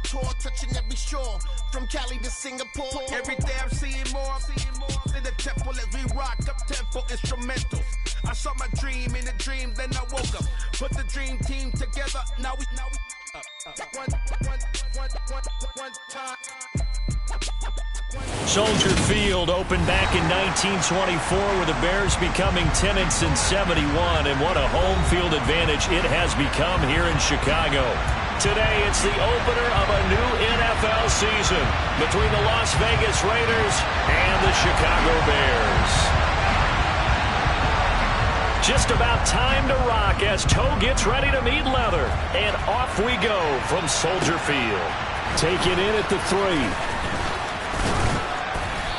tour, touching every shore, from Cali to Singapore. Every day I'm seeing more in the temple as we rock up tempo instrumentals. I saw my dream in a dream, then I woke up. Put the dream team together, now we one time. Soldier Field opened back in 1924 with the Bears becoming tenants in 71, and what a home field advantage it has become here in Chicago. Today it's the opener of a new NFL season between the Las Vegas Raiders and the Chicago Bears. Just about time to rock as Toe gets ready to meet leather, and off we go from Soldier Field. Taken in at the 3.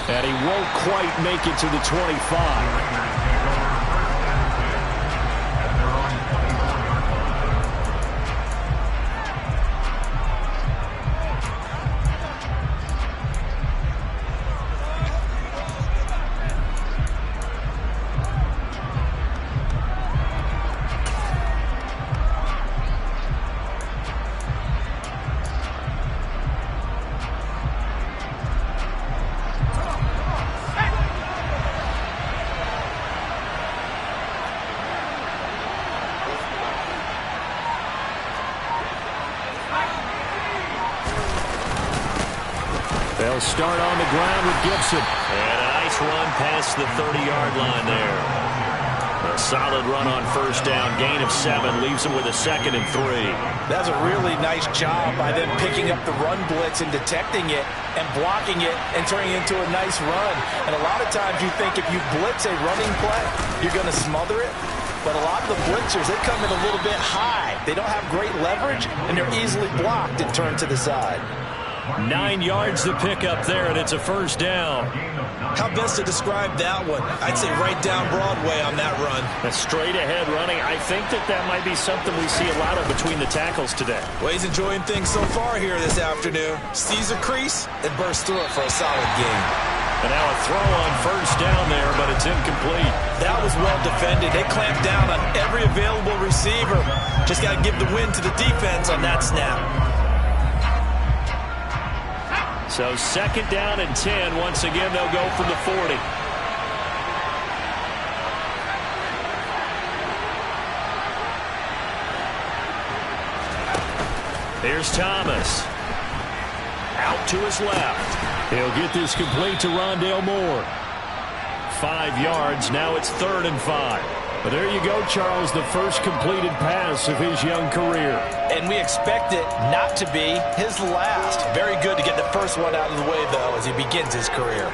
And he won't quite make it to the 25. They'll start on the ground with Gibson. And a nice run past the 30-yard line there. A solid run on first down. Gain of 7 leaves them with a 2nd and 3. That's a really nice job by them picking up the run blitz and detecting it and blocking it and turning it into a nice run. And a lot of times you think if you blitz a running play, you're going to smother it. But a lot of the blitzers, they come in a little bit high. They don't have great leverage, and they're easily blocked and turned to the side. 9 yards to pick up there, and it's a first down. How best to describe that one? I'd say right down Broadway on that run. A straight-ahead running. I think that might be something we see a lot of between the tackles today. Well, he's enjoying things so far here this afternoon. Sees a crease and bursts through it for a solid gain. And now a throw on first down there, but it's incomplete. That was well defended. They clamped down on every available receiver. Just got to give the win to the defense on that snap. So 2nd down and 10. Once again, they'll go from the 40. Here's Thomas. Out to his left. He'll get this complete to Rondale Moore. 5 yards. Now it's 3rd and 5. But there you go, Charles, the first completed pass of his young career. And we expect it not to be his last. Very good to get the first one out of the way, though, as he begins his career.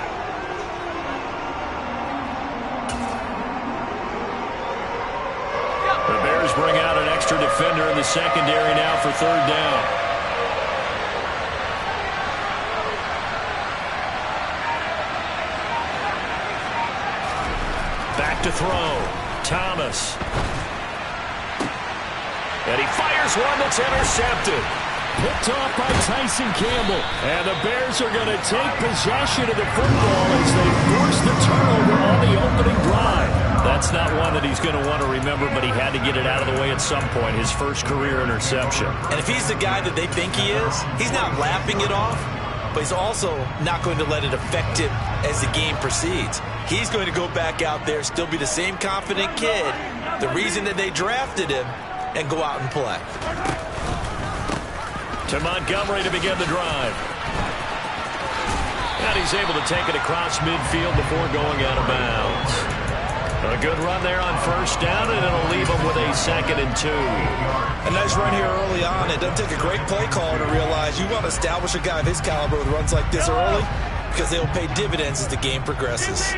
The Bears bring out an extra defender in the secondary now for 3rd down. Back to throw. Thomas. And he fires one that's intercepted. Picked off by Tyson Campbell. And the Bears are going to take possession of the football as they force the turnover on the opening drive. That's not one that he's going to want to remember, but he had to get it out of the way at some point. His first career interception. And if he's the guy that they think he is, he's not laughing it off, but he's also not going to let it affect him as the game proceeds. He's going to go back out there, still be the same confident kid, the reason that they drafted him, and go out and play. To Montgomery to begin the drive. And he's able to take it across midfield before going out of bounds. A good run there on first down, and it'll leave him with a 2nd and 2. A nice run here early on. It doesn't take a great play caller to realize you want to establish a guy of his caliber with runs like this early, because they will pay dividends as the game progresses.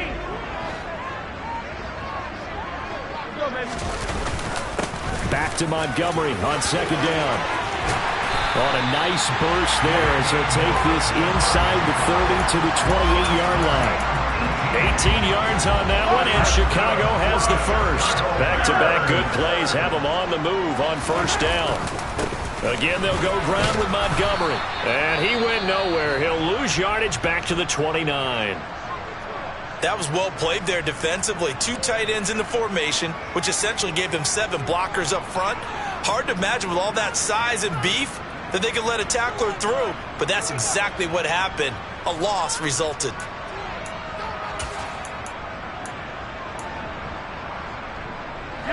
Back to Montgomery on 2nd down. On a nice burst there as he'll take this inside the 30 to the 28-yard line. 18 yards on that one, and Chicago has the first. Back-to-back good plays have them on the move on first down. Again, they'll go ground with Montgomery. And he went nowhere. He'll lose yardage back to the 29. That was well played there defensively. 2 tight ends in the formation, which essentially gave them 7 blockers up front. Hard to imagine with all that size and beef, that they could let a tackler through, but that's exactly what happened. A loss resulted.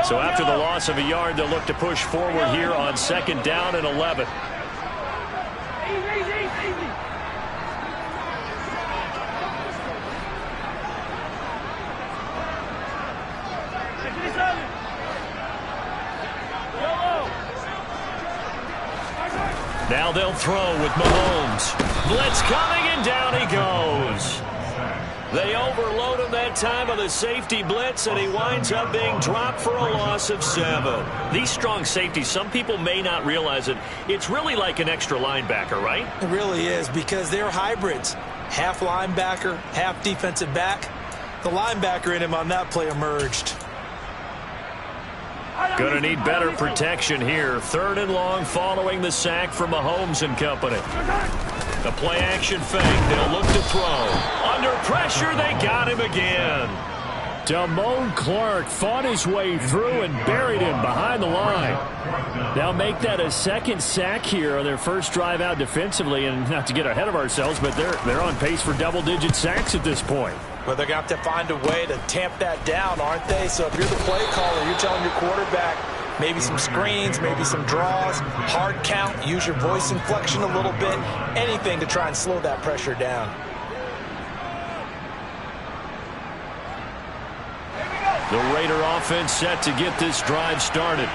So after the loss of a yard, they'll look to push forward here on 2nd down and 11. Now they'll throw with Mahomes. Blitz coming, and down he goes. They overload him that time of the safety blitz, and he winds up being dropped for a loss of 7. These strong safeties, some people may not realize it. It's really like an extra linebacker, right? It really is, because they're hybrids. Half linebacker, half defensive back. The linebacker in him on that play emerged. Gonna need better protection here. 3rd and long following the sack from Mahomes and company. The play action fake. They'll look to throw. Under pressure, they got him again. Damone Clark fought his way through and buried him behind the line. They'll make that a 2nd sack here on their first drive out defensively, and not to get ahead of ourselves, but they're on pace for double-digit sacks at this point. Well, they're going to have to find a way to tamp that down, aren't they? So if you're the play caller, you're telling your quarterback maybe some screens, maybe some draws, hard count, use your voice inflection a little bit, anything to try and slow that pressure down. The Raider offense set to get this drive started.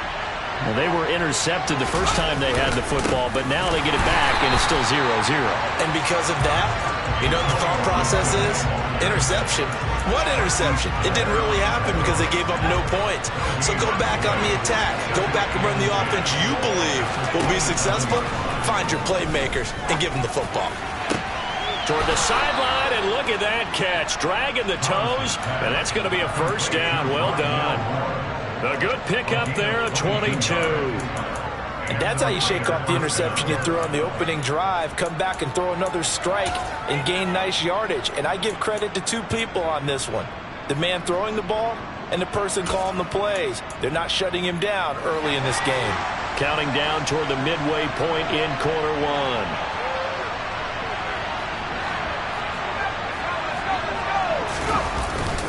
Well, they were intercepted the first time they had the football, but now they get it back, and it's still 0-0. And because of that, you know what the thought process is? Interception. What interception? It didn't really happen because they gave up no points. So go back on the attack. Go back and run the offense you believe will be successful. Find your playmakers and give them the football. Toward the sideline, and look at that catch. Dragging the toes, and that's going to be a 1st down. Well done. A good pickup there at 22. And that's how you shake off the interception you threw on the opening drive, come back and throw another strike and gain nice yardage. And I give credit to 2 people on this one. The man throwing the ball and the person calling the plays. They're not shutting him down early in this game. Counting down toward the midway point in quarter 1.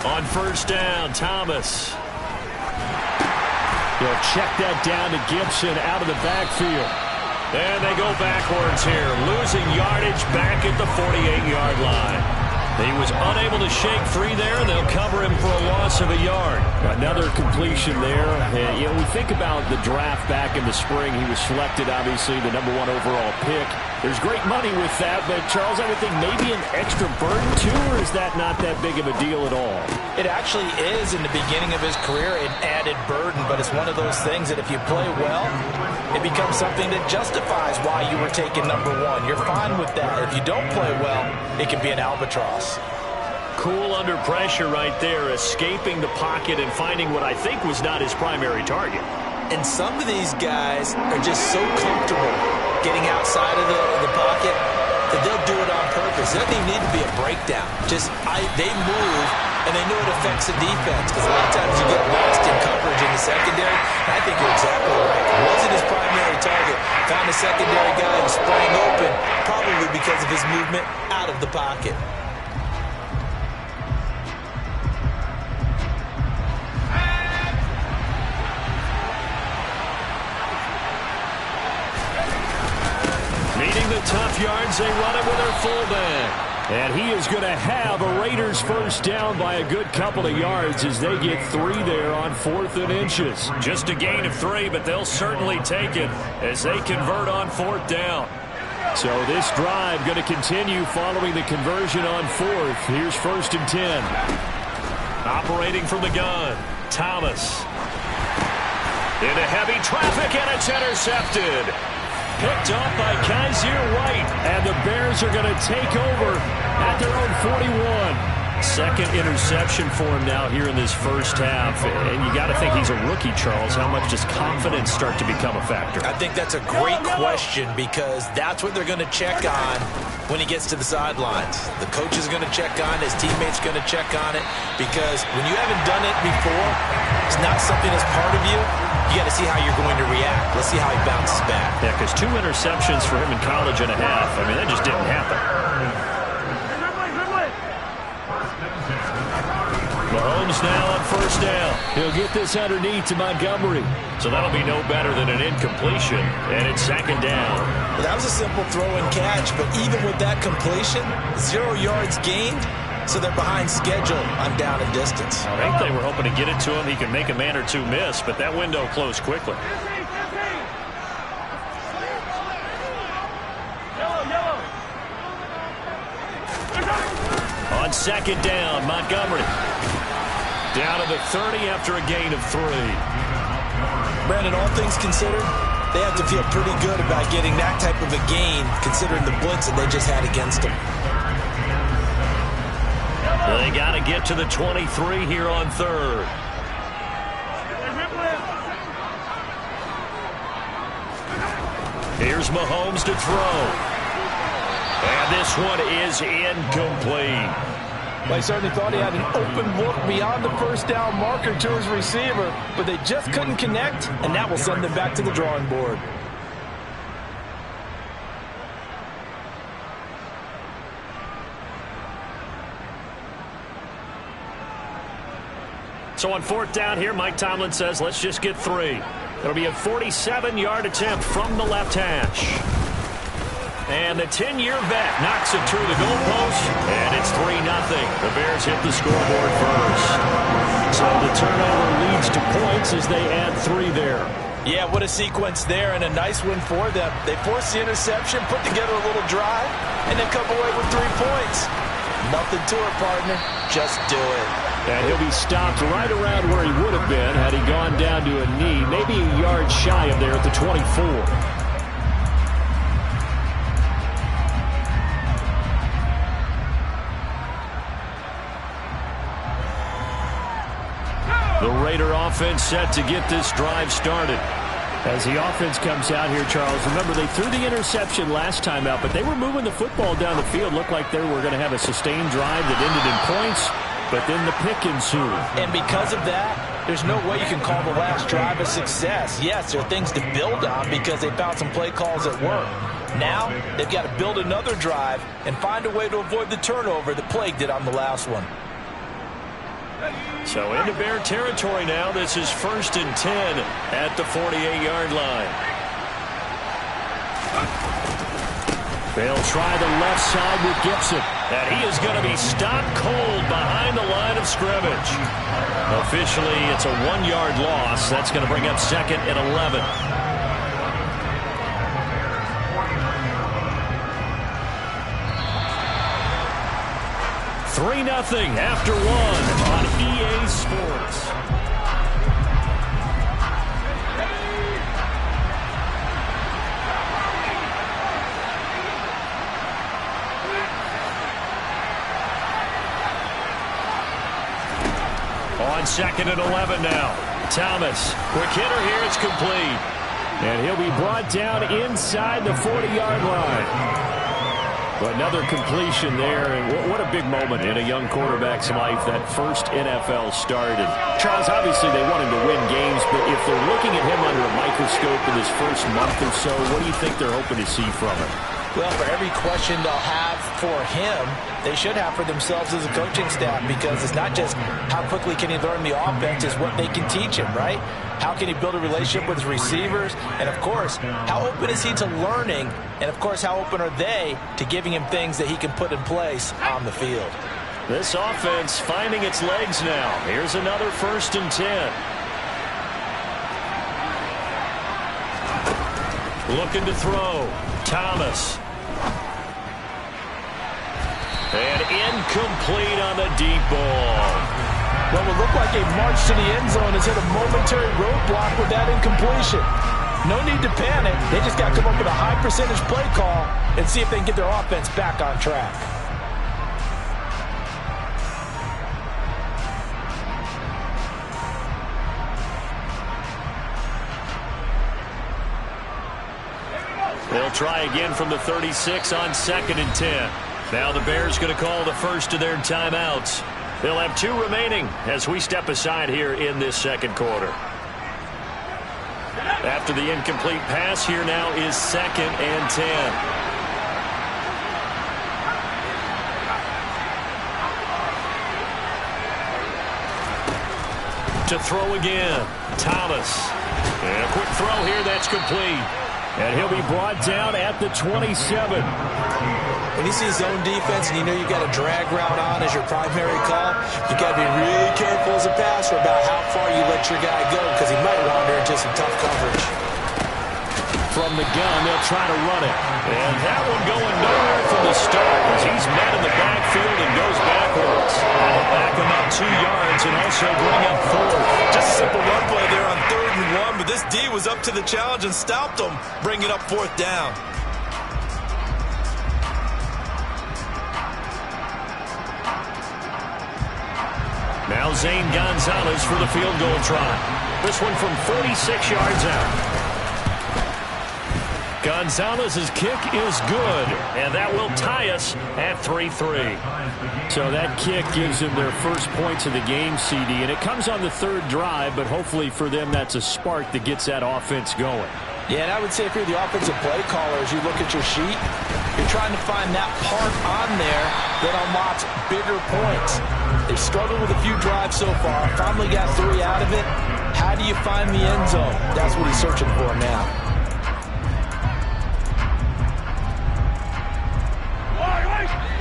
On 1st down, Thomas. He'll check that down to Gibson out of the backfield. And they go backwards here, losing yardage back at the 48-yard line. He was unable to shake free there, and they'll cover him for a loss of a yard. Another completion there. And, you know, we think about the draft back in the spring. He was selected, obviously, the #1 overall pick. There's great money with that, but, Charles, I would think maybe an extra burden, too, or is that not that big of a deal at all? It actually is in the beginning of his career an added burden, but it's one of those things that if you play well, it becomes something that justifies why you were taken #1. You're fine with that. If you don't play well, it can be an albatross. Cool under pressure right there, escaping the pocket and finding what I think was not his primary target. And some of these guys are just so comfortable getting outside of the pocket that they'll do it on purpose. It doesn't even need to be a breakdown. They move, and they know it affects the defense, because a lot of times you get lost in coverage in the secondary. And I think you're exactly right. It wasn't his primary target. Found a secondary guy who sprang open, probably because of his movement out of the pocket. Needing the tough yards, they run it with their fullback. And he is going to have a Raiders 1st down by a good couple of yards as they get 3 there on 4th and inches. Just a gain of 3, but they'll certainly take it as they convert on 4th down. So this drive going to continue following the conversion on 4th. Here's 1st and 10. Operating from the gun, Thomas. Into heavy traffic, and it's intercepted. Picked off by Kaiser White, and the Bears are going to take over at their own 41. 2nd interception for him now here in this first half. And you got to think he's a rookie, Charles. How much does confidence start to become a factor? I think that's a great question, because that's what they're going to check on when he gets to the sidelines. The coach is going to check on it. His teammates going to check on it, because when you haven't done it before, it's not something that's part of you. You got to see how you're going to react. Let's see how he bounces back. Yeah, because 2 interceptions for him in college and a half. I mean, that just didn't happen. Mahomes now on first down. He'll get this underneath to Montgomery. So that'll be no better than an incompletion. And it's second down. Well, that was a simple throw and catch, but even with that completion, 0 yards gained, so they're behind schedule on down and distance. I think they were hoping to get it to him. He could make a man or two miss, but that window closed quickly. On second down, Montgomery. Down to the 30 after a gain of 3. Brandon, all things considered, they have to feel pretty good about getting that type of a gain, considering the blitz that they just had against them. They got to get to the 23 here on third. Here's Mahomes to throw. And this one is incomplete. Well, he certainly thought he had an open look beyond the first down marker to his receiver, but they just couldn't connect, and that will send them back to the drawing board. So on fourth down here, Mike Tomlin says, let's just get 3. It'll be a 47-yard attempt from the left hash. And the 10-year vet knocks it through the goalpost, and it's 3-0. The Bears hit the scoreboard first. So the turnover leads to points as they add 3 there. Yeah, what a sequence there, and a nice win for them. They forced the interception, put together a little drive, and then come away with 3 points. Nothing to it, partner. Just do it. And he'll be stopped right around where he would have been had he gone down to a knee, maybe a yard shy of there at the 24. The Raider offense set to get this drive started. As the offense comes out here, Charles, remember they threw the interception last time out, but they were moving the football down the field. Looked like they were going to have a sustained drive that ended in points, but then the pick ensued. And because of that, there's no way you can call the last drive a success. Yes, there are things to build on because they found some play calls that work. Now, they've got to build another drive and find a way to avoid the turnover that plagued it on the last one. So into Bear territory now. This is 1st and 10 at the 48-yard line. They'll try the left side with Gibson. And he is going to be stopped cold behind the line of scrimmage. Officially, it's a 1-yard loss. That's going to bring up 2nd and 11. $3-0 after 1 on EA Sports. On 2nd and 11 now. Thomas, quick hitter here, it's complete. And he'll be brought down inside the 40-yard line. Another completion there, and what a big moment in a young quarterback's life, that first NFL start. And Charles, obviously they want him to win games, but if they're looking at him under a microscope in his first month or so, what do you think they're hoping to see from him? Well, for every question they'll have for him, they should have for themselves as a coaching staff, because it's not just how quickly can he learn the offense, it's what they can teach him, right? How can he build a relationship with his receivers? And, of course, how open is he to learning? And, of course, how open are they to giving him things that he can put in place on the field? This offense finding its legs now. Here's another 1st and 10. Looking to throw. Thomas. And incomplete on the deep ball. What would look like a march to the end zone has hit a momentary roadblock with that incompletion. No need to panic. They just got to come up with a high percentage play call and see if they can get their offense back on track. They'll try again from the 36 on 2nd and 10. Now the Bears going to call the first of their timeouts. They'll have 2 remaining as we step aside here in this second quarter. After the incomplete pass, here now is 2nd and 10. To throw again, Thomas. And a quick throw here, that's complete. And he'll be brought down at the 27. When you see zone defense and you know you've got a drag route on as your primary call, you got to be really careful as a passer about how far you let your guy go because he might wander into some tough coverage. From the gun, they'll try to run it. And that one going nowhere from the start as he's met in the backfield and goes backwards. That'll back him up 2 yards and also bring up 4. Just a simple run play there on 3rd and 1, but this D was up to the challenge and stopped him, bringing up 4th down. Now Zane Gonzalez for the field goal try. This one from 46 yards out. Gonzalez's kick is good, and that will tie us at 3-3. So that kick gives them their first points of the game, CD, and it comes on the 3rd drive, but hopefully for them that's a spark that gets that offense going. Yeah, and I would say if you're the offensive play caller, as you look at your sheet, you're trying to find that part on there that unlocks bigger points. They've struggled with a few drives so far, finally got 3 out of it. How do you find the end zone? That's what he's searching for now.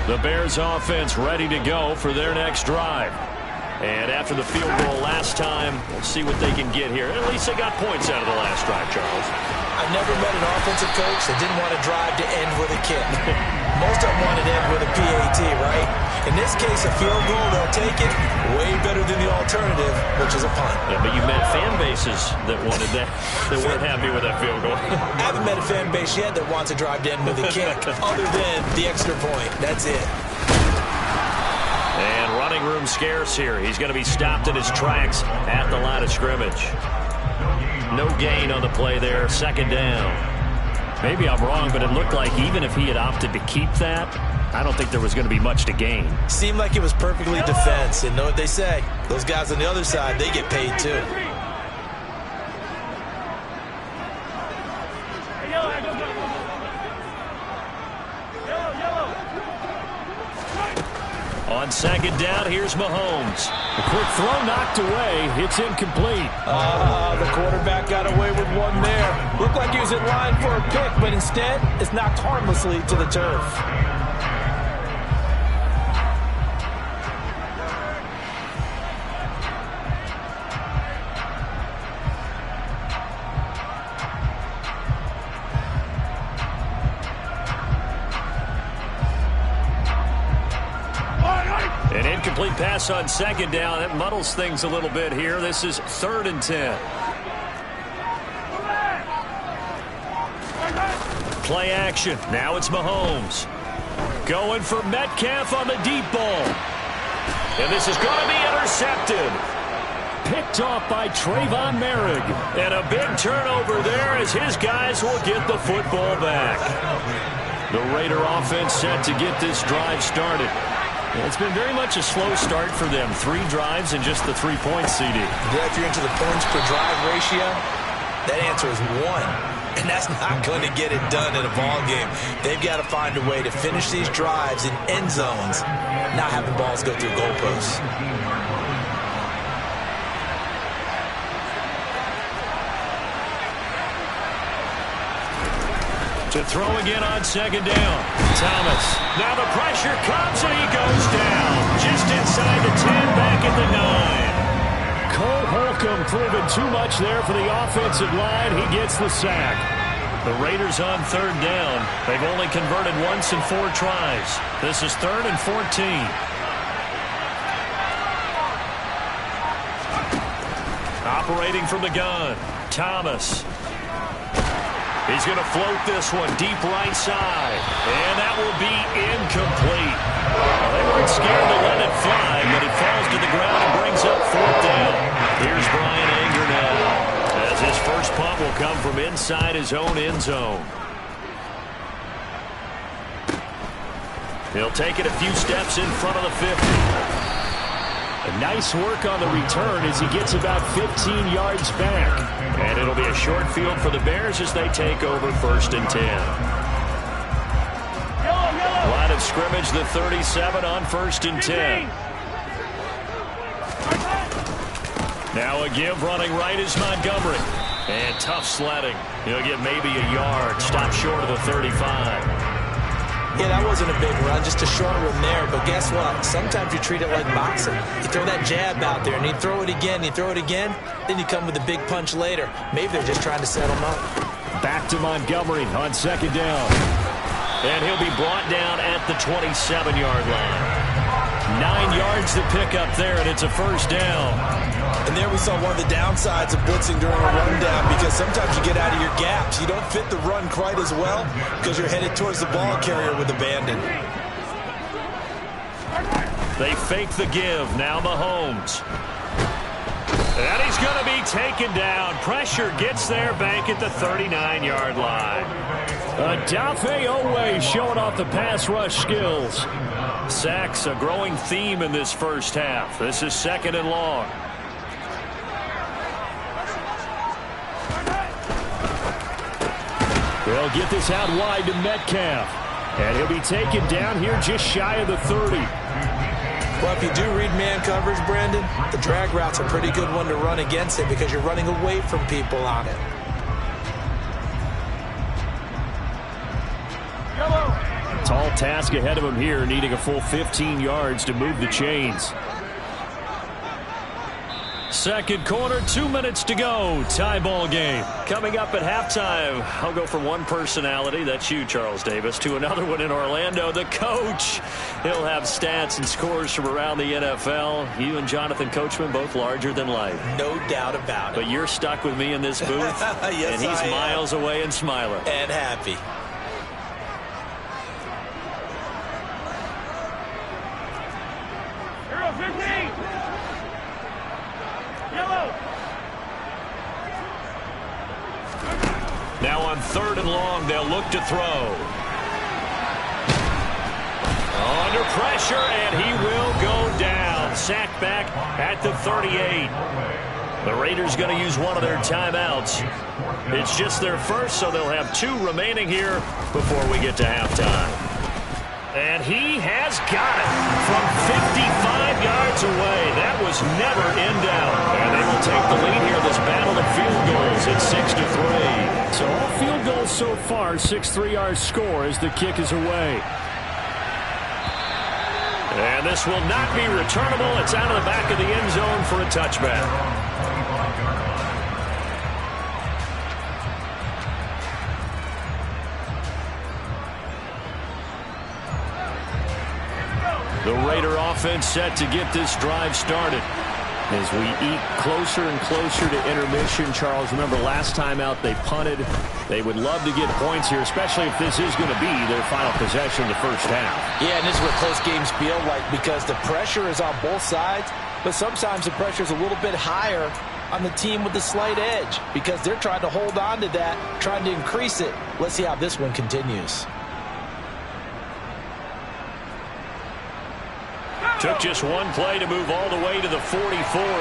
The Bears offense ready to go for their next drive. And after the field goal last time, we'll see what they can get here. At least they got points out of the last drive, Charles. I've never met an offensive coach that didn't want to drive to end with a kick. Most of them want to end with a PAT, right? In this case, a field goal, they'll take it. Way better than the alternative, which is a punt. Yeah, but you met fan bases that wanted that, that weren't happy with that field goal. I haven't met a fan base yet that wants to drive to end with a kick, other than the extra point. That's it. And running room scarce here. He's going to be stopped in his tracks at the line of scrimmage. No gain on the play there. 2nd down. Maybe I'm wrong, but it looked like even if he had opted to keep that, I don't think there was going to be much to gain. Seemed like it was perfectly defense. And know what they say? Those guys on the other side, they get paid too. On 2nd down, here's Mahomes. A quick throw knocked away. It's incomplete. The quarterback got away with one there. Looked like he was in line for a pick, but instead, it's knocked harmlessly to the turf. An incomplete pass on 2nd down. That muddles things a little bit here. This is 3rd and 10. Play action. Now it's Mahomes. Going for Metcalf on the deep ball. And this is going to be intercepted. Picked off by Trayvon Merrick. And a big turnover there as his guys will get the football back. The Raider offense set to get this drive started. It's been very much a slow start for them. 3 drives and just the 3 points, CD. Yeah, if you're into the points per drive ratio, that answer is 1. And that's not going to get it done in a ball game. They've got to find a way to finish these drives in end zones, not having balls go through goalposts. To throw again on 2nd down. Thomas. Now the pressure comes and he goes down. Just inside the 10, back at the 9. Cole Holcomb proving too much there for the offensive line. He gets the sack. The Raiders on 3rd down. They've only converted once in 4 tries. This is 3rd and 14. Operating from the gun. Thomas. He's going to float this one deep right side. And that will be incomplete. Well, they weren't scared to let it fly, but it falls to the ground and brings up 4th down. Here's Brian Anger now, as his first punt will come from inside his own end zone. He'll take it a few steps in front of the 50. A nice work on the return as he gets about 15 yards back. And it'll be a short field for the Bears as they take over 1st and 10. Line of scrimmage, the 37 on 1st and 10. Now a give running right is Montgomery. And tough sledding. He'll get maybe a yard. Stop short of the 35. Yeah, that wasn't a big run, just a short one there. But guess what? Sometimes you treat it like boxing. You throw that jab out there, and you throw it again, then you come with a big punch later. Maybe they're just trying to set him up. Back to Montgomery on 2nd down. And he'll be brought down at the 27-yard line. 9 yards to pick up there, and it's a 1st down. And there we saw one of the downsides of blitzing during a rundown, because sometimes you get out of your gaps. You don't fit the run quite as well because you're headed towards the ball carrier with abandon. They fake the give. Now Mahomes. And he's going to be taken down. Pressure gets there back at the 39-yard line. Odafe Owe showing off the pass rush skills. Sacks, a growing theme in this first half. This is 2nd and long. They'll get this out wide to Metcalf. And he'll be taken down here just shy of the 30. Well, if you do read man coverage, Brandon, the drag route's a pretty good one to run against it because you're running away from people on it. Tall task ahead of him here, needing a full 15 yards to move the chains. 2nd quarter, 2 minutes to go. Tie ball game. Coming up at halftime, I'll go from one personality, that's you, Charles Davis, to another one in Orlando, the coach. He'll have stats and scores from around the NFL. You and Jonathan Coachman, both larger than life. No doubt about it. But you're stuck with me in this booth, yes, and he's miles away and smiling. And happy. Now on 3rd and long, they'll look to throw. Under pressure, and he will go down. Sacked back at the 38. The Raiders going to use one of their timeouts. It's just their first, so they'll have 2 remaining here before we get to halftime. And he has got it from 55 yards away. That was never in doubt. And they will take the lead here in this battle of field goals at 6-3. So all field goals so far, 6 3-yard score as the kick is away. And this will not be returnable. It's out of the back of the end zone for a touchback. The Raider offense set to get this drive started. As we eat closer and closer to intermission, Charles, remember last time out they punted. They would love to get points here, especially if this is going to be their final possession of the first half. Yeah, and this is what close games feel like because the pressure is on both sides, but sometimes the pressure is a little bit higher on the team with the slight edge because they're trying to hold on to that, trying to increase it. Let's see how this one continues. Took just one play to move all the way to the 44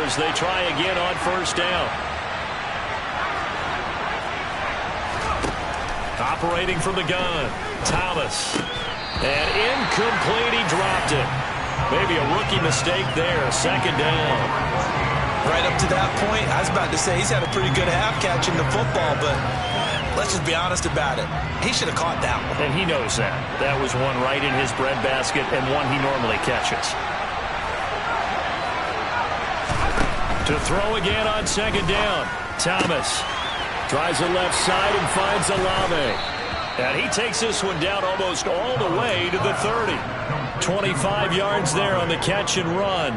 as they try again on 1st down. Operating from the gun, Thomas. And incomplete, he dropped it. Maybe a rookie mistake there, 2nd down. Right up to that point, I was about to say he's had a pretty good half catching the football, but let's just be honest about it. He should have caught that one. And he knows that. That was one right in his breadbasket and one he normally catches. To throw again on 2nd down. Thomas tries the left side and finds Olave. And he takes this one down almost all the way to the 30. 25 yards there on the catch and run.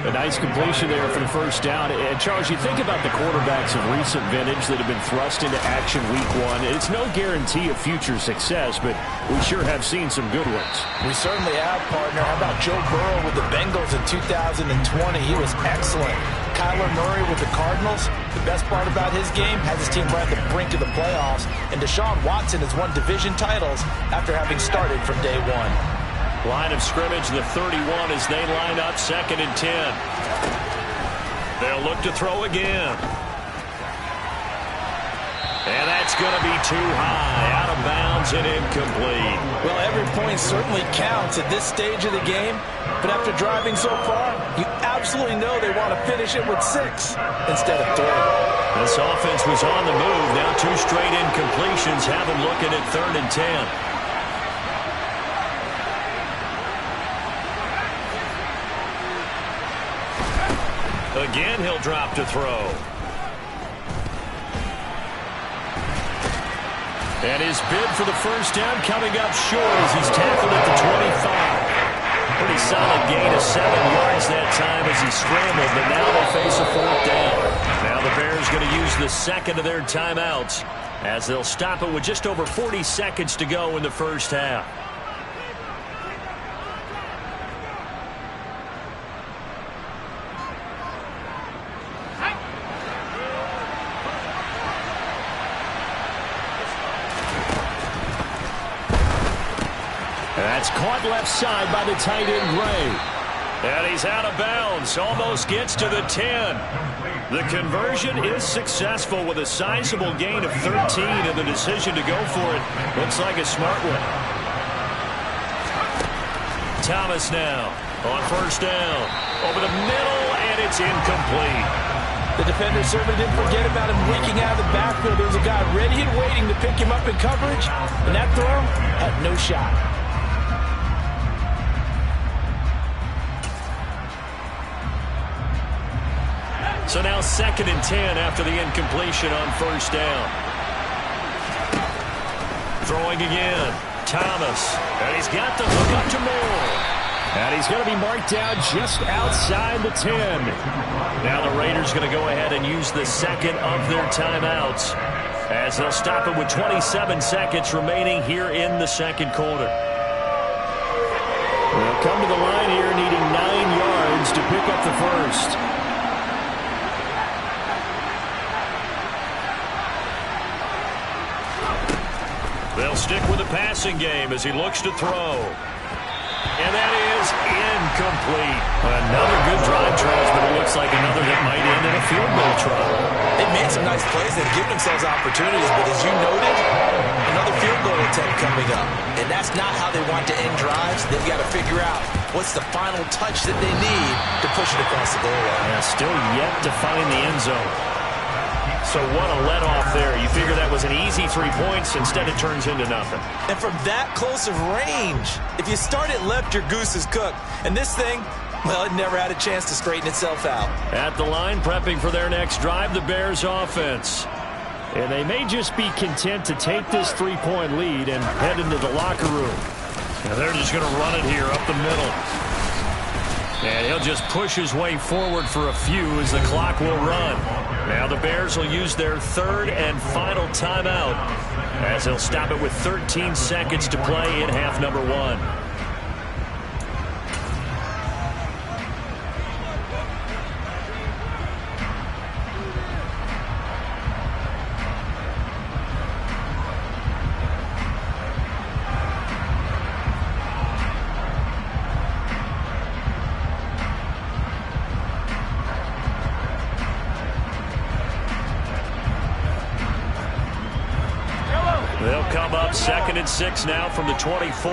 A nice completion there for the 1st down. And Charles, you think about the quarterbacks of recent vintage that have been thrust into action week 1. It's no guarantee of future success, but we sure have seen some good ones. We certainly have, partner. How about Joe Burrow with the Bengals in 2020? He was excellent. Kyler Murray with the Cardinals. The best part about his game has his team right at the brink of the playoffs. And Deshaun Watson has won division titles after having started from day 1. Line of scrimmage, the 31 as they line up 2nd and 10. They'll look to throw again. And that's going to be too high, out of bounds and incomplete. Well, every point certainly counts at this stage of the game, but after driving so far, you absolutely know they want to finish it with 6 instead of 3. This offense was on the move. Now 2 straight incompletions have them looking at 3rd and 10. Again, he'll drop to throw. And his bid for the first down coming up short as he's tackled at the 25. Pretty solid gain of 7 yards that time as he scrambled, but now they face a 4th down. Now the Bears going to use the second of their timeouts as they'll stop it with just over 40 seconds to go in the first half. That's caught left side by the tight end, Ray. And he's out of bounds. Almost gets to the 10. The conversion is successful with a sizable gain of 13, and the decision to go for it looks like a smart one. Thomas now on first down. Over the middle, and it's incomplete. The defender certainly didn't forget about him leaking out of the backfield. There was a guy ready and waiting to pick him up in coverage, and that throw had no shot. So now 2nd and 10 after the incompletion on first down. Throwing again. Thomas. And he's got the hook up to Moore. And he's going to be marked down just outside the 10. Now the Raiders going to go ahead and use the second of their timeouts as they'll stop it with 27 seconds remaining here in the second quarter. They'll come to the line here needing 9 yards to pick up the first. They'll stick with the passing game as he looks to throw. And that is incomplete. Another good drive, Charles, but it looks like another that might end in a field goal try. They've made some nice plays. They've given themselves opportunities, but as you noted, another field goal attempt coming up. And that's not how they want to end drives. They've got to figure out what's the final touch that they need to push it across the goal line. Yeah, still yet to find the end zone. So what a let-off there. You figure that was an easy 3 points. Instead, it turns into nothing. And from that close of range, if you start it left, your goose is cooked. And this thing, well, it never had a chance to straighten itself out. At the line, prepping for their next drive, the Bears offense. And they may just be content to take this 3-point lead and head into the locker room. And they're just going to run it here up the middle. And he'll just push his way forward for a few as the clock will run. Now the Bears will use their 3rd and final timeout as they'll stop it with 13 seconds to play in half number 1. They'll come up 2nd and 6 now from the 24.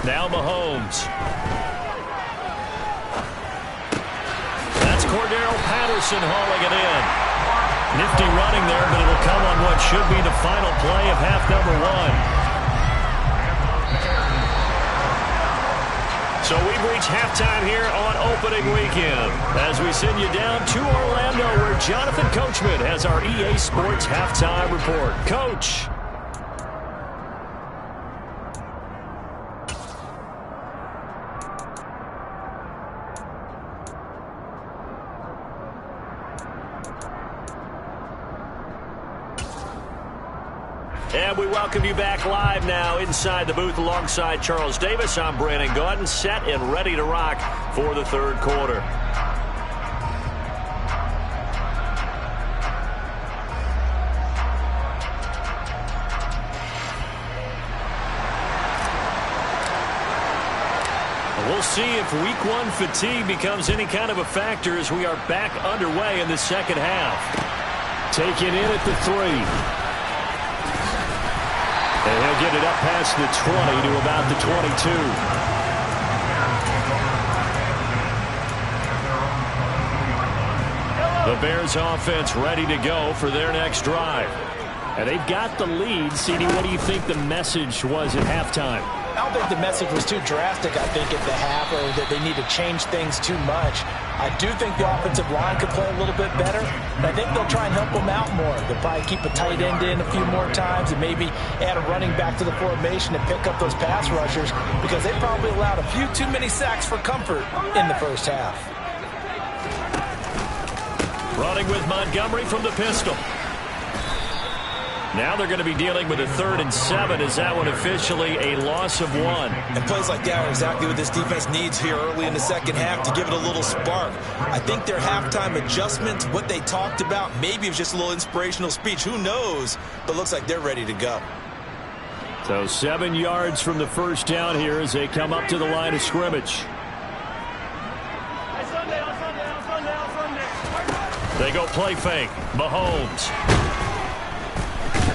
Now Mahomes. That's Cordero Patterson hauling it in. Nifty running there, but it'll come on what should be the final play of half number 1. So we've reached halftime here on opening weekend as we send you down to Orlando where Jonathan Coachman has our EA Sports halftime report. Coach. And we welcome you back live now inside the booth alongside Charles Davis. I'm Brandon Gaudin, set and ready to rock for the third quarter. see if week one fatigue becomes any kind of a factor as we are back underway in the second half. Taken in at the 3. And he'll get it up past the 20 to about the 22. The Bears offense ready to go for their next drive. And they've got the lead. CD, what do you think the message was at halftime? I don't think the message was too drastic, I think, at the half, or that they need to change things too much. I do think the offensive line could play a little bit better, and I think they'll try and help them out more. They'll probably keep a tight end in a few more times and maybe add a running back to the formation and pick up those pass rushers, because they probably allowed a few too many sacks for comfort in the first half. Running with Montgomery from the pistol. Now they're going to be dealing with a 3rd and 7. Is that one officially a loss of 1? And plays like that are exactly what this defense needs here early in the second half to give it a little spark. I think their halftime adjustments, what they talked about, maybe it was just a little inspirational speech. Who knows? But looks like they're ready to go. So 7 yards from the first down here as they come up to the line of scrimmage. They go play fake. Mahomes.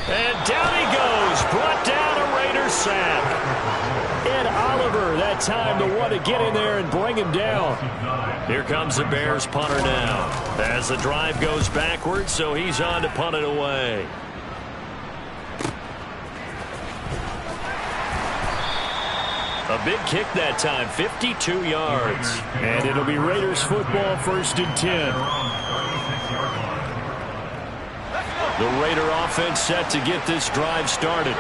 And down he goes. Brought down a Raiders sack. Ed Oliver that time the one to get in there and bring him down. Here comes the Bears punter now. As the drive goes backwards, so he's on to punt it away. A big kick that time, 52 yards. And it'll be Raiders football, 1st and 10. The Raider offense set to get this drive started.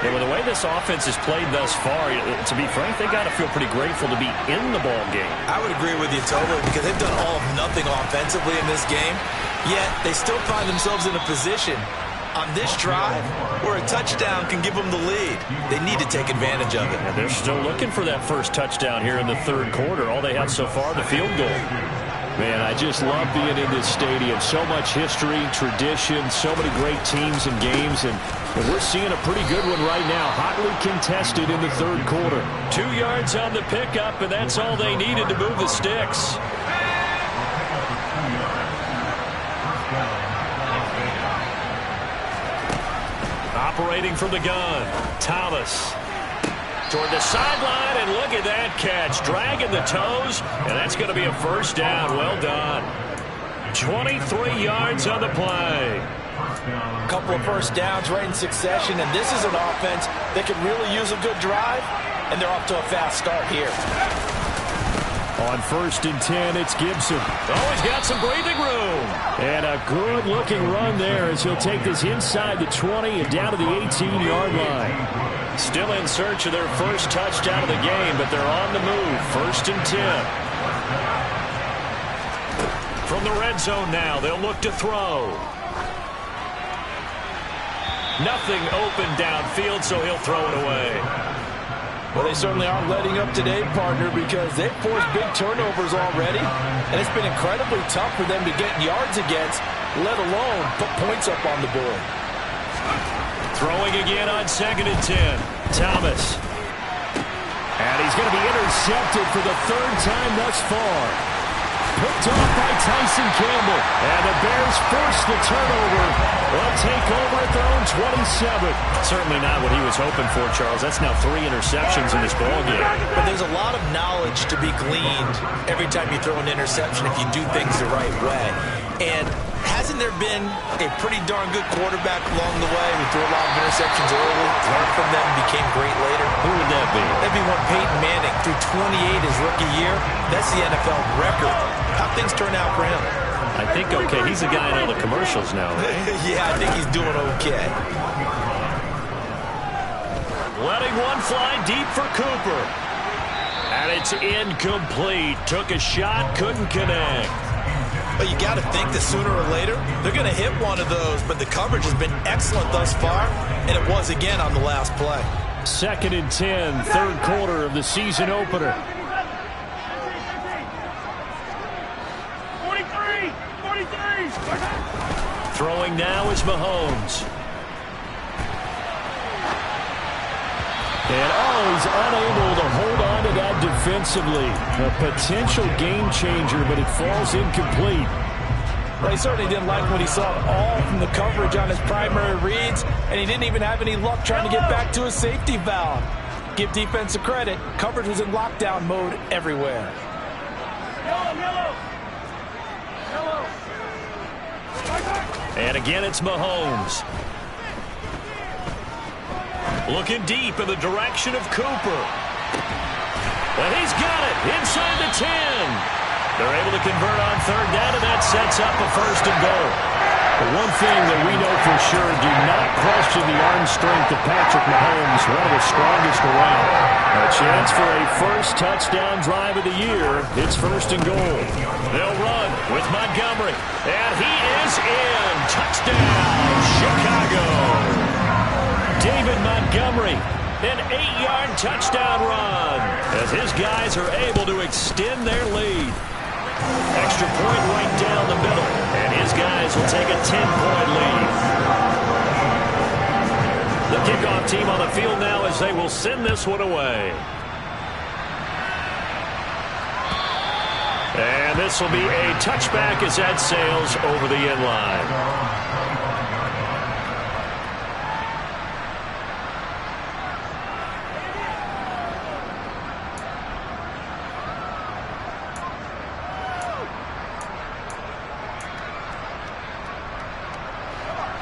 And with the way this offense has played thus far, to be frank, they got to feel pretty grateful to be in the ball game. I would agree with you totally, because they've done all of nothing offensively in this game, yet they still find themselves in a position on this drive where a touchdown can give them the lead. They need to take advantage of it. And they're still looking for that first touchdown here in the 3rd quarter. All they have so far, the field goal. Man, I just love being in this stadium. So much history, tradition, so many great teams and games, and we're seeing a pretty good one right now. Hotly contested in the 3rd quarter. 2 yards on the pickup, and that's all they needed to move the sticks. Operating from the gun, Thomas. Toward the sideline, and look at that catch. Dragging the toes, and that's going to be a first down. Well done. 23 yards on the play. A couple of first downs right in succession, and this is an offense that could really use a good drive, and they're off to a fast start here. On 1st and 10, it's Gibson. Oh, he's got some breathing room. And a good-looking run there as he'll take this inside the 20 and down to the 18-yard line. Still in search of their first touchdown of the game, but they're on the move. 1st and 10. From the red zone now, they'll look to throw. Nothing open downfield, so he'll throw it away. Well, they certainly aren't letting up today, partner, because they've forced big turnovers already, and it's been incredibly tough for them to get yards against, let alone put points up on the board. Throwing again on 2nd and 10. Thomas. And he's going to be intercepted for the 3rd time thus far. Picked off by Tyson Campbell. And the Bears force the turnover. They'll take over at their own 27. Certainly not what he was hoping for, Charles. That's now 3 interceptions in this ballgame. But there's a lot of knowledge to be gleaned every time you throw an interception if you do things the right way. And hasn't there been a pretty darn good quarterback along the way who threw a lot of interceptions early, learned from them, and became great later? Who would that be? That'd be one Peyton Manning threw 28 his rookie year. That's the NFL record. How things turn out for him? I think okay. He's the guy in all the commercials now, right? Yeah, I think he's doing okay. Letting one fly deep for Cooper. And it's incomplete. Took a shot, couldn't connect. But you got to think that sooner or later, they're going to hit one of those. But the coverage has been excellent thus far, and it was again on the last play. 2nd and 10, 3rd quarter of the season opener. 43! Throwing now is Mahomes. And he's unable to hold on to that defensively. A potential game changer, but it falls incomplete. Well, he certainly didn't like what he saw all from the coverage on his primary reads, and he didn't even have any luck trying to get back to his safety valve. Give defense a credit. Coverage was in lockdown mode everywhere. And again, it's Mahomes. Looking deep in the direction of Cooper. And he's got it inside the 10. They're able to convert on third down, and that sets up a 1st and goal. The one thing that we know for sure, do not question the arm strength of Patrick Mahomes, one of the strongest around. A chance for a first touchdown drive of the year. It's 1st and goal. They'll run with Montgomery, and he is in. Touchdown, Chicago. David Montgomery, an 8-yard touchdown run, as his guys are able to extend their lead. Extra point right down the middle, and his guys will take a 10-point lead. The kickoff team on the field now as they will send this one away. And this will be a touchback as that sails over the end line.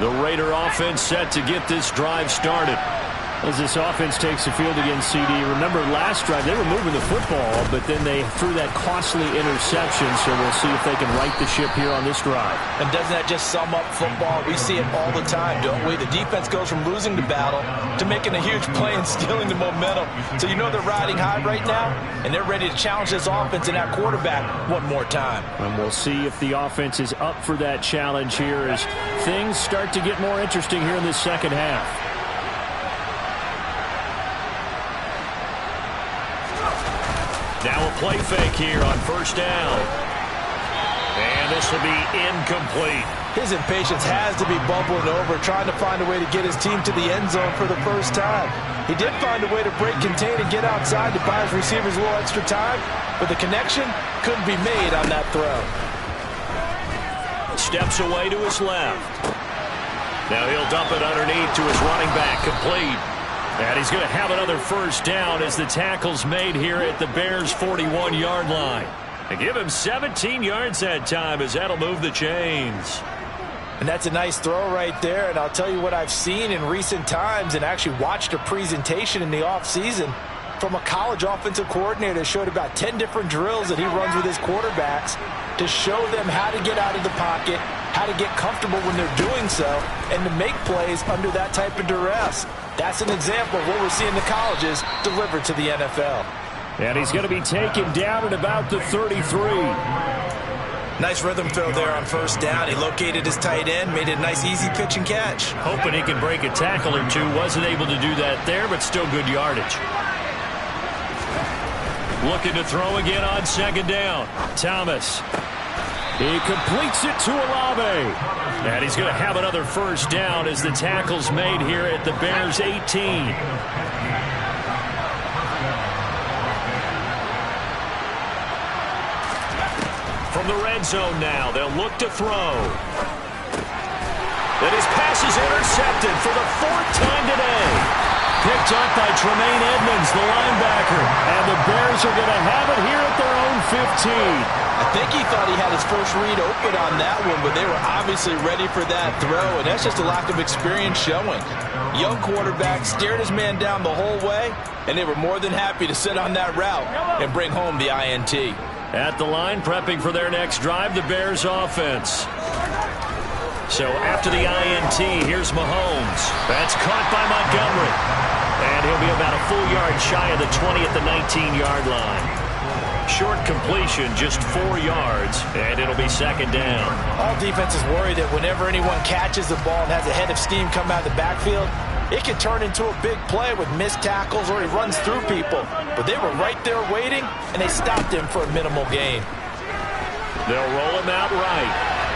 The Raider offense set to get this drive started. As this offense takes the field against CD, remember last drive they were moving the football, but then they threw that costly interception, so we'll see if they can right the ship here on this drive. And doesn't that just sum up football? We see it all the time, don't we? The defense goes from losing the battle to making a huge play and stealing the momentum. So you know they're riding high right now, and they're ready to challenge this offense and that quarterback one more time. And we'll see if the offense is up for that challenge here as things start to get more interesting here in this second half. Now a play fake here on 1st down. And this will be incomplete. His impatience has to be bubbling over, trying to find a way to get his team to the end zone for the first time. He did find a way to break contain and get outside to buy his receivers a little extra time, but the connection couldn't be made on that throw. Steps away to his left. Now he'll dump it underneath to his running back, complete. And he's going to have another 1st down as the tackle's made here at the Bears' 41-yard line. They give him 17 yards that time as that'll move the chains. And that's a nice throw right there. And I'll tell you what I've seen in recent times and actually watched a presentation in the offseason from a college offensive coordinator that showed about 10 different drills that he runs with his quarterbacks to show them how to get out of the pocket, how to get comfortable when they're doing so, and to make plays under that type of duress. That's an example of what we're seeing the colleges delivered to the NFL. And he's going to be taken down at about the 33. Nice rhythm throw there on 1st down. He located his tight end, made it a nice easy pitch and catch. Hoping he can break a tackle or two. Wasn't able to do that there, but still good yardage. Looking to throw again on 2nd down. Thomas. He completes it to Olave. And he's going to have another 1st down as the tackle's made here at the Bears' 18. From the red zone now, they'll look to throw. And his pass is intercepted for the 4th time today. Picked up by Tremaine Edmonds, the linebacker. And the Bears are going to have it here at their own 15. I think he thought he had his first read open on that one, but they were obviously ready for that throw, and that's just a lack of experience showing. Young quarterback stared his man down the whole way, and they were more than happy to sit on that route and bring home the INT. At the line, prepping for their next drive, the Bears offense. So after the INT, here's Mahomes. That's caught by Montgomery. And he'll be about a full yard shy of the 20 at the 19-yard line. Short completion, just 4 yards, and it'll be 2nd down. All defenses worry that whenever anyone catches the ball and has a head of steam come out of the backfield, it can turn into a big play with missed tackles or he runs through people. But they were right there waiting, and they stopped him for a minimal gain. They'll roll him out right.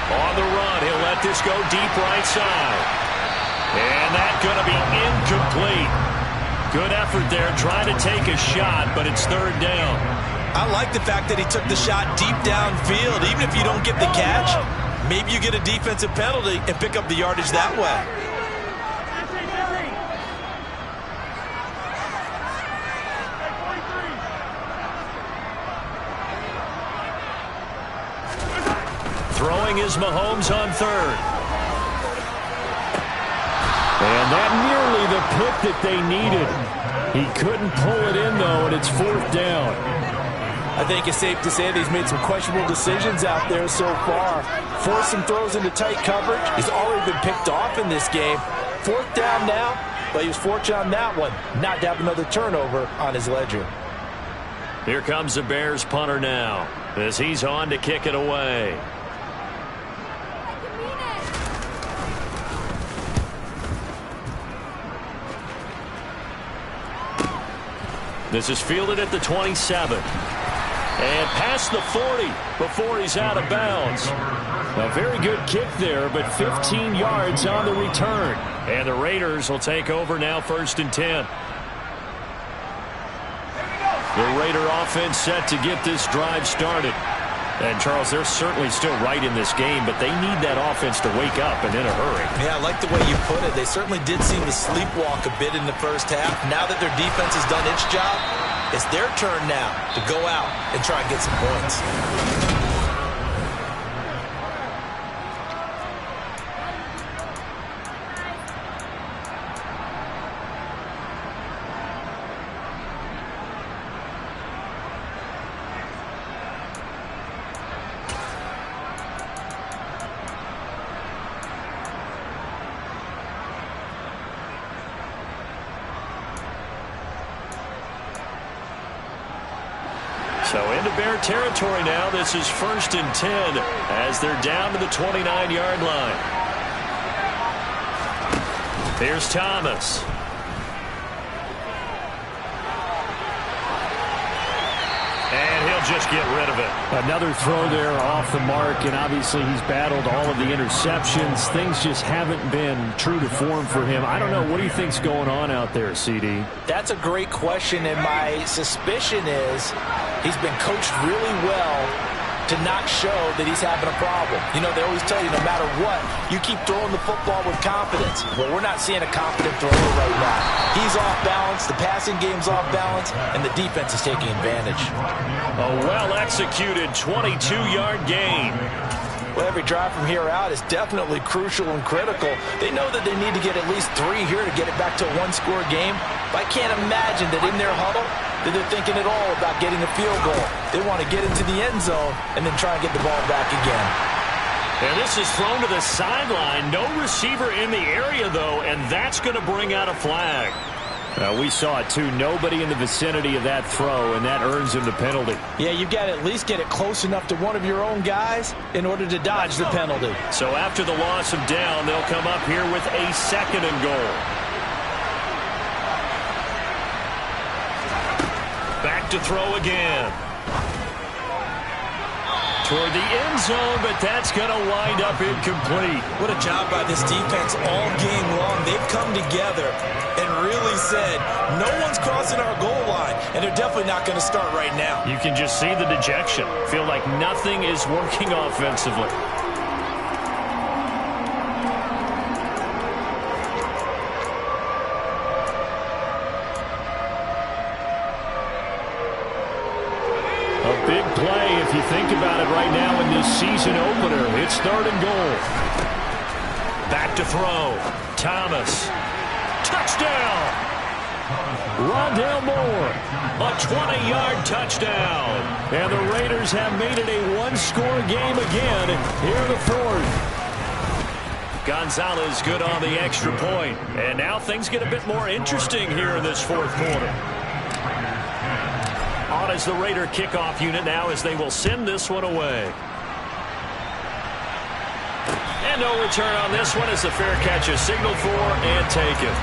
On the run, he'll let this go deep right side. And that's going to be incomplete. Good effort there, trying to take a shot, but it's third down. I like the fact that he took the shot deep downfield. Even if you don't get the catch, maybe you get a defensive penalty and pick up the yardage that way. Throwing is Mahomes on third. And that nearly the pick that they needed. He couldn't pull it in, though, and it's fourth down. I think it's safe to say that he's made some questionable decisions out there so far. Forced some throws into tight coverage. He's already been picked off in this game. Fourth down now, but he was fortunate on that one not to have another turnover on his ledger. Here comes the Bears punter now as he's on to kick it away. This is fielded at the 27. And past the 40 before he's out of bounds. A very good kick there, but 15 yards on the return. And the Raiders will take over now, 1st and 10. The Raider offense set to get this drive started. And, Charles, they're certainly still right in this game, but they need that offense to wake up and in a hurry. Yeah, I like the way you put it. They certainly did seem to sleepwalk a bit in the first half. Now that their defense has done its job, it's their turn now to go out and try and get some points. So into Bear territory now. This is 1st and 10 as they're down to the 29-yard line. Here's Thomas. And he'll just get rid of it. Another throw there off the mark, and obviously he's battled all of the interceptions. Things just haven't been true to form for him. I don't know. What do you think's going on out there, CD? That's a great question, and my suspicion is he's been coached really well to not show that he's having a problem. You know, they always tell you no matter what, you keep throwing the football with confidence. Well, we're not seeing a confident thrower right now. He's off balance, the passing game's off balance, and the defense is taking advantage. A well-executed 22-yard gain. Well, every drive from here out is definitely crucial and critical. They know that they need to get at least 3 here to get it back to a one-score game. But I can't imagine that in their huddle that they're thinking at all about getting a field goal. They want to get into the end zone and then try and get the ball back again. And this is thrown to the sideline. No receiver in the area, though, and that's going to bring out a flag. We saw it, too. Nobody in the vicinity of that throw, and that earns him the penalty. Yeah, you've got to at least get it close enough to one of your own guys in order to dodge the penalty. So after the loss of down, they'll come up here with a 2nd and goal. Back to throw again. Toward the end zone, but that's going to wind up incomplete. What a job by this defense all game long. They've come together and really said, no one's crossing our goal line, and they're definitely not going to start right now. You can just see the dejection. Feel like nothing is working offensively. A big play if you think about it right now in this season opener. It's 3rd and goal. Back to throw. Thomas. Touchdown! Rondale Moore. A 20-yard touchdown. And the Raiders have made it a one-score game again here in the 4th. Gonzalez good on the extra point. And now things get a bit more interesting here in this 4th quarter. On as the Raider kickoff unit now as they will send this one away. And no return on this one as the fair catch is signaled for and taken.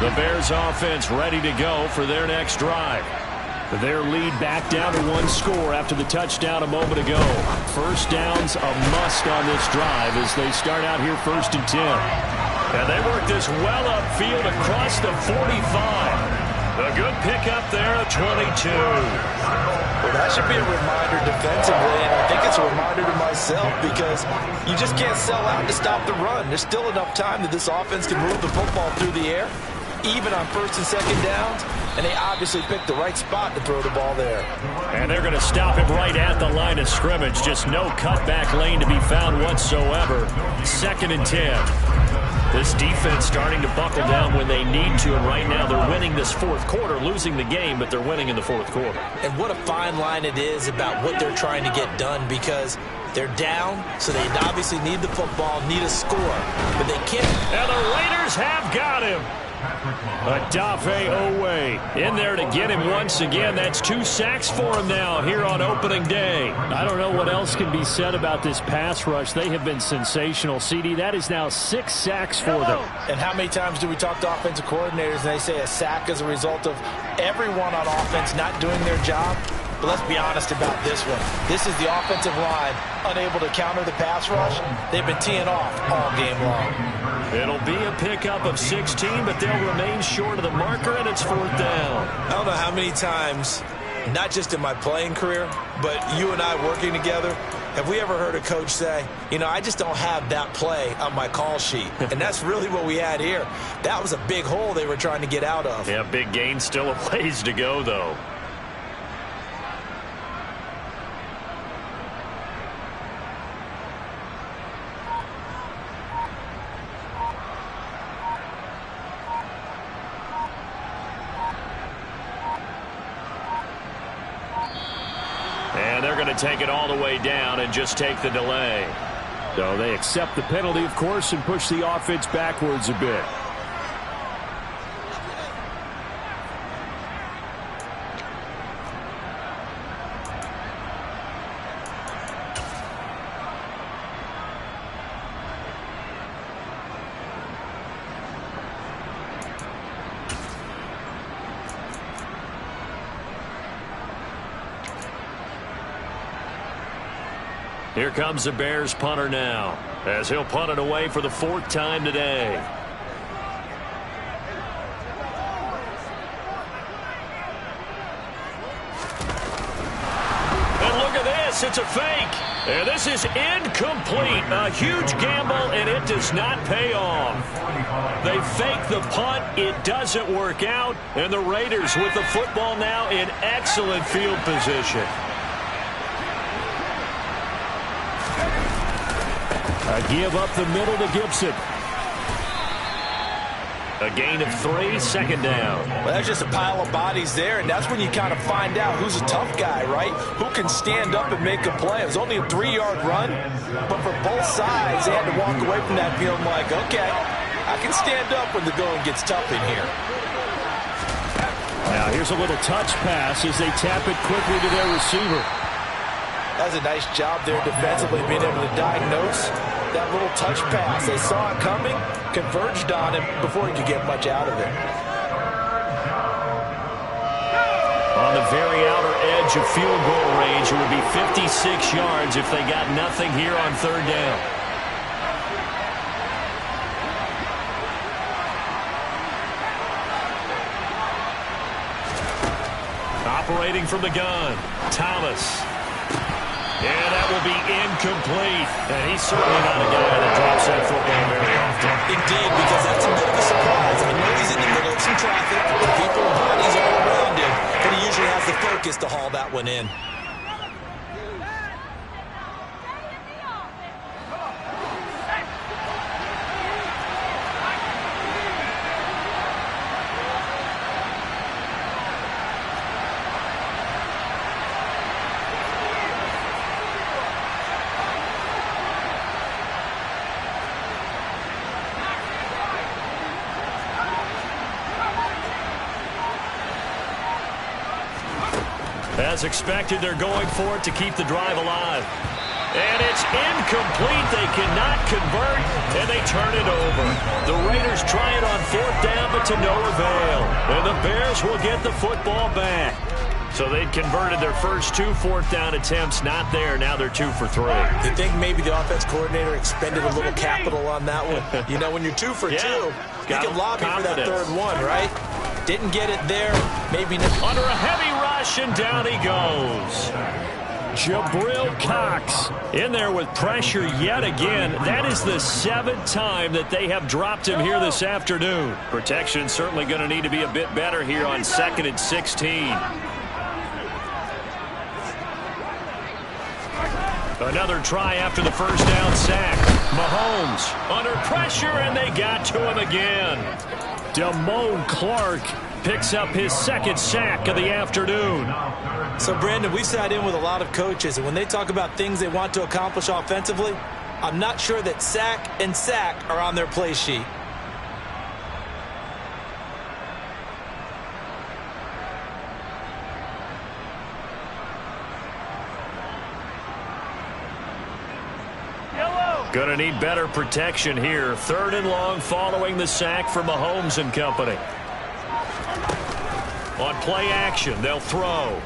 The Bears offense ready to go for their next drive. Their lead back down to one score after the touchdown a moment ago. First down's a must on this drive as they start out here 1st and 10. And they work this well upfield across the 45. A good pickup there at 22. Well, that should be a reminder defensively, and I think it's a reminder to myself because you just can't sell out to stop the run. There's still enough time that this offense can move the football through the air, even on 1st and 2nd downs, and they obviously picked the right spot to throw the ball there. And they're going to stop him right at the line of scrimmage. Just no cutback lane to be found whatsoever. 2nd and 10. This defense starting to buckle down when they need to, and right now they're winning this 4th quarter, losing the game, but they're winning in the 4th quarter. And what a fine line it is about what they're trying to get done, because they're down, so they obviously need the football, need a score, but they can't. And the Raiders have got him. Adafe Owe in there to get him once again. That's 2 sacks for him now here on opening day. I don't know what else can be said about this pass rush. They have been sensational, CD. That is now 6 sacks for them. And how many times do we talk to offensive coordinators and they say a sack is a result of everyone on offense not doing their job? But let's be honest about this one. This is the offensive line unable to counter the pass rush. They've been teeing off all game long. It'll be a pickup of 16, but they'll remain short of the marker, and it's 4th down. I don't know how many times, not just in my playing career, but you and I working together, have we ever heard a coach say, you know, I just don't have that play on my call sheet. And that's really what we had here. That was a big hole they were trying to get out of. Yeah, big gain, still a ways to go, though. Take it all the way down and just take the delay. So they accept the penalty, of course, and push the offense backwards a bit. Here comes the Bears punter now, as he'll punt it away for the 4th time today. And look at this, it's a fake. And this is incomplete. A huge gamble, and it does not pay off. They fake the punt, it doesn't work out, and the Raiders with the football now in excellent field position. A give up the middle to Gibson. A gain of 3, 2nd down. Well, that's just a pile of bodies there, and that's when you kind of find out who's a tough guy, right? Who can stand up and make a play. It was only a 3-yard run, but for both sides, they had to walk away from that feeling like, okay, I can stand up when the going gets tough in here. Now here's a little touch pass as they tap it quickly to their receiver. That was a nice job there defensively, being able to diagnose that little touch pass. They saw it coming, converged on him before he could get much out of it. On the very outer edge of field goal range, it would be 56 yards if they got nothing here on 3rd down. Operating from the gun, Thomas. And that will be incomplete. And he's certainly not a guy that drops that football very often. Indeed, because that's a bit of a surprise. I know he's in the middle of some traffic, with people and bodies all around him, but he usually has the focus to haul that one in. As expected, they're going for it to keep the drive alive. And it's incomplete. They cannot convert, and they turn it over. The Raiders try it on 4th down, but to no avail. And the Bears will get the football back. So they'd converted their first 2 fourth-down attempts. Not there. Now they're 2 for 3. You think maybe the offense coordinator expended a little capital on that one? You know, when you're 2 for 2, you can lobby for that third one, right? Didn't get it there. Maybe not. Under a heavy rush, and down he goes. Jabril Cox in there with pressure yet again. That is the 7th time that they have dropped him here this afternoon. Protection certainly going to need to be a bit better here on 2nd and 16. Another try after the first down sack. Mahomes under pressure, and they got to him again. Damone Clark picks up his 2nd sack of the afternoon. So, Brandon, we sat in with a lot of coaches, and when they talk about things they want to accomplish offensively, I'm not sure that sack and sack are on their play sheet. Going to need better protection here. 3rd and long following the sack for Mahomes and company. On play action, they'll throw.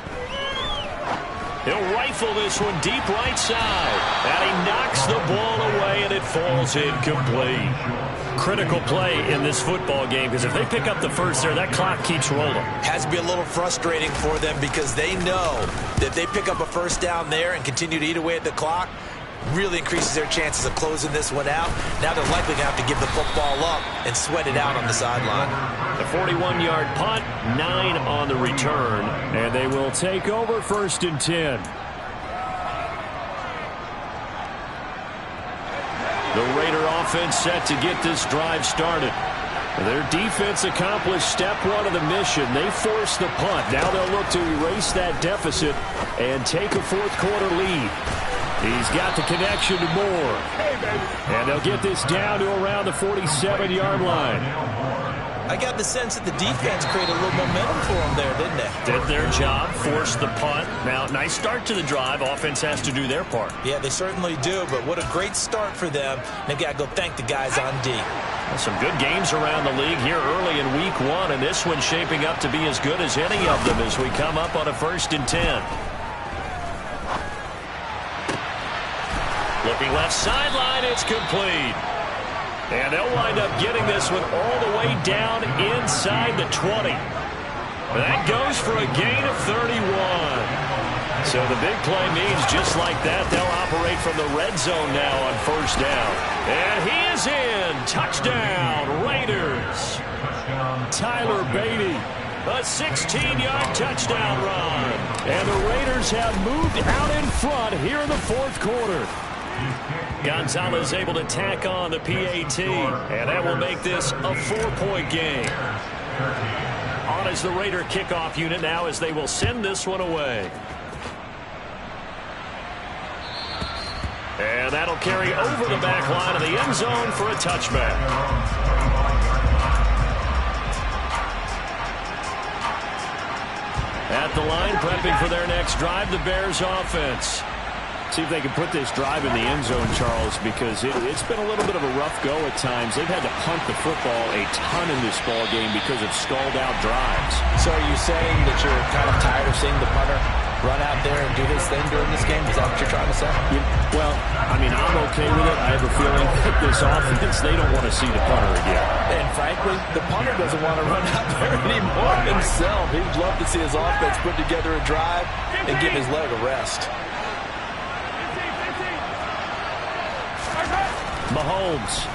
He'll rifle this one deep right side. And he knocks the ball away, and it falls incomplete. Critical play in this football game, because if they pick up the first there, that clock keeps rolling. Has to be a little frustrating for them because they know that if they pick up a first down there and continue to eat away at the clock, really increases their chances of closing this one out. Now they're likely going to have to give the football up and sweat it out on the sideline. The 41-yard punt, 9 on the return, and they will take over 1st and 10. The Raider offense set to get this drive started. Their defense accomplished step 1 of the mission. They forced the punt. Now they'll look to erase that deficit and take a 4th quarter lead. He's got the connection to Moore. And they'll get this down to around the 47-yard line. I got the sense that the defense created a little momentum for them there, didn't they? Did their job, forced the punt. Now, nice start to the drive. Offense has to do their part. Yeah, they certainly do, but what a great start for them. They've got to go thank the guys on D. Well, some good games around the league here early in week 1, and this one's shaping up to be as good as any of them as we come up on a 1st and 10. Looking left sideline, it's complete. And they'll wind up getting this one all the way down inside the 20. That goes for a gain of 31. So the big play means just like that, they'll operate from the red zone now on 1st down. And he is in. Touchdown, Raiders. Tyler Beatty. A 16-yard touchdown run. And the Raiders have moved out in front here in the 4th quarter. Gonzalez able to tack on the PAT, and that will make this a 4-point game. On is the Raider kickoff unit now as they will send this one away. And that'll carry over the back line of the end zone for a touchback. At the line, prepping for their next drive, the Bears offense. See if they can put this drive in the end zone, Charles, because it's been a little bit of a rough go at times. They've had to punt the football a ton in this ball game because of stalled-out drives. So are you saying that you're kind of tired of seeing the punter run out there and do this thing during this game? Is that what you're trying to say? Well, I mean, I'm okay with it. I have a feeling that this offense, they don't want to see the punter again. And frankly, the punter doesn't want to run out there anymore himself. He'd love to see his offense put together a drive and give his leg a rest. Mahomes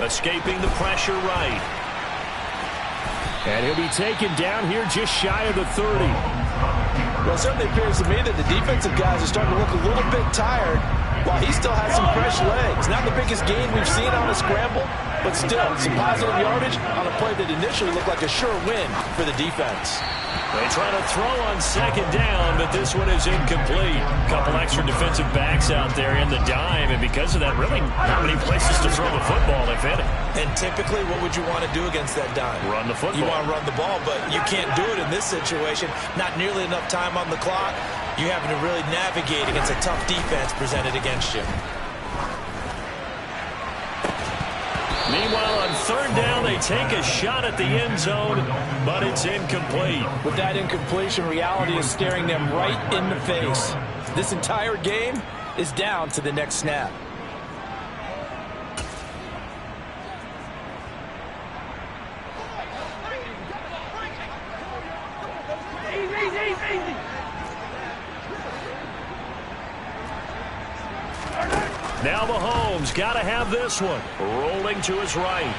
escaping the pressure right. And he'll be taken down here just shy of the 30. Well, it certainly appears to me that the defensive guys are starting to look a little bit tired while he still has some fresh legs. Not the biggest gain we've seen on a scramble, but still some positive yardage on a play that initially looked like a sure win for the defense. They try to throw on 2nd down, but this one is incomplete. A couple extra defensive backs out there in the dime, and because of that, really not many places to throw the football, if any. And typically, what would you want to do against that dime? Run the football. You want to run the ball, but you can't do it in this situation. Not nearly enough time on the clock. You're having to really navigate against a tough defense presented against you. Meanwhile, on third down, they take a shot at the end zone, but it's incomplete. With that incompletion, reality is staring them right in the face. This entire game is down to the next snap. Now Mahomes got to have this one. Rolling to his right.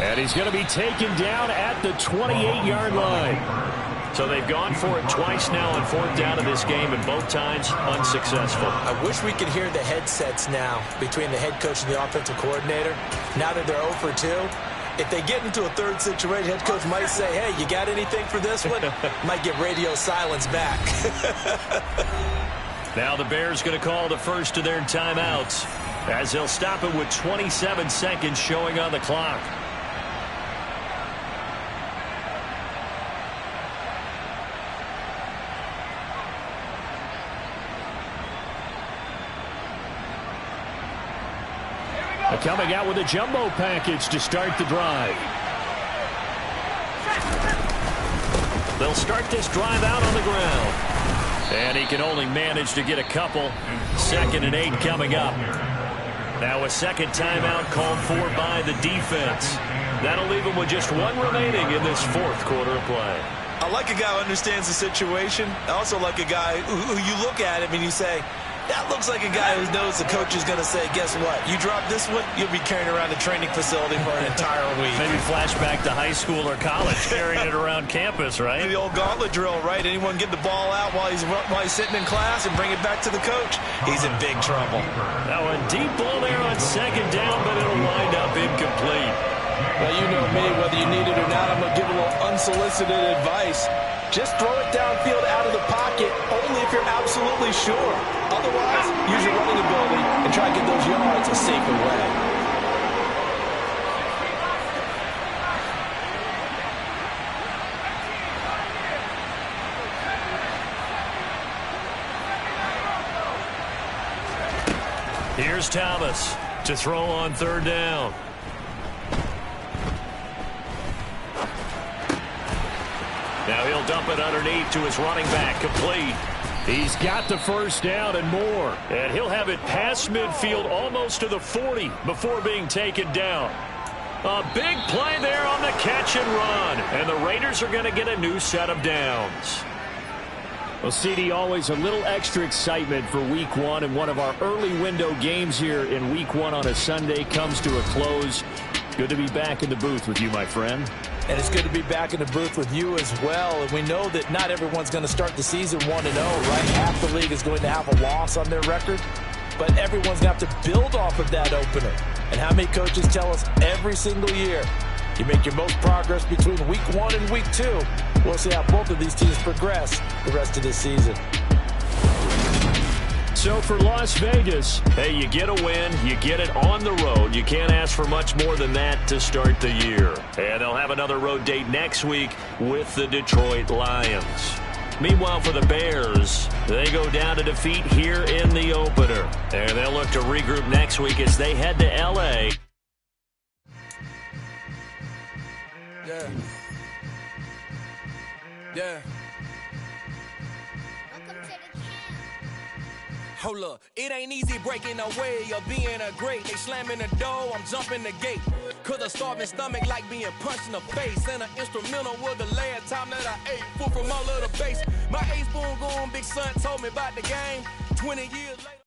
And he's going to be taken down at the 28-yard line. So they've gone for it twice now on fourth down of this game, and both times unsuccessful. I wish we could hear the headsets now between the head coach and the offensive coordinator. Now that they're 0 for 2, if they get into a third situation, head coach might say, hey, you got anything for this one? Might get radio silence back. Now the Bears going to call the first of their timeouts as they'll stop it with 27 seconds showing on the clock. Coming out with a jumbo package to start the drive. They'll start this drive out on the ground. And he can only manage to get a couple. 2nd and 8 coming up. Now a second timeout called for by the defense. That'll leave him with just one remaining in this fourth quarter of play. I like a guy who understands the situation. I also like a guy who you look at him and you say, that looks like a guy who knows the coach is going to say, guess what? You drop this one, you'll be carrying around the training facility for an entire week. Maybe flashback to high school or college, carrying it around campus, right? The old gauntlet drill, right? Anyone get the ball out while he's sitting in class and bring it back to the coach? He's in big trouble. Now a deep ball there on second down, but it'll wind up incomplete. Well, you know me, whether you need it or not, I'm going to give a little unsolicited advice. Just throw it downfield out of the pocket only if you're absolutely sure. Otherwise, use your running ability and try to get those yards a safer way. Here's Thomas to throw on third down. Now he'll dump it underneath to his running back, complete. He's got the first down and more. And he'll have it past midfield almost to the 40 before being taken down. A big play there on the catch and run. And the Raiders are going to get a new set of downs. Well, CD, always a little extra excitement for Week 1, and one of our early window games here in Week 1 on a Sunday comes to a close. Good to be back in the booth with you, my friend. And it's good to be back in the booth with you as well. And we know that not everyone's going to start the season 1-0, right? Half the league is going to have a loss on their record. But everyone's going to have to build off of that opener. And how many coaches tell us every single year, you make your most progress between Week 1 and Week 2. We'll see how both of these teams progress the rest of this season. So for Las Vegas, hey, you get a win, you get it on the road. You can't ask for much more than that to start the year. And they'll have another road date next week with the Detroit Lions. Meanwhile, for the Bears, they go down to defeat here in the opener. And they'll look to regroup next week as they head to L.A. Yeah. Hold up, it ain't easy breaking away or being a great. They slamming the door, I'm jumping the gate. Cause a starving stomach like being punched in the face. And an instrumental was the last time that I ate food from all of the base. My 8-spoon going, big son told me about the game. 20 years later.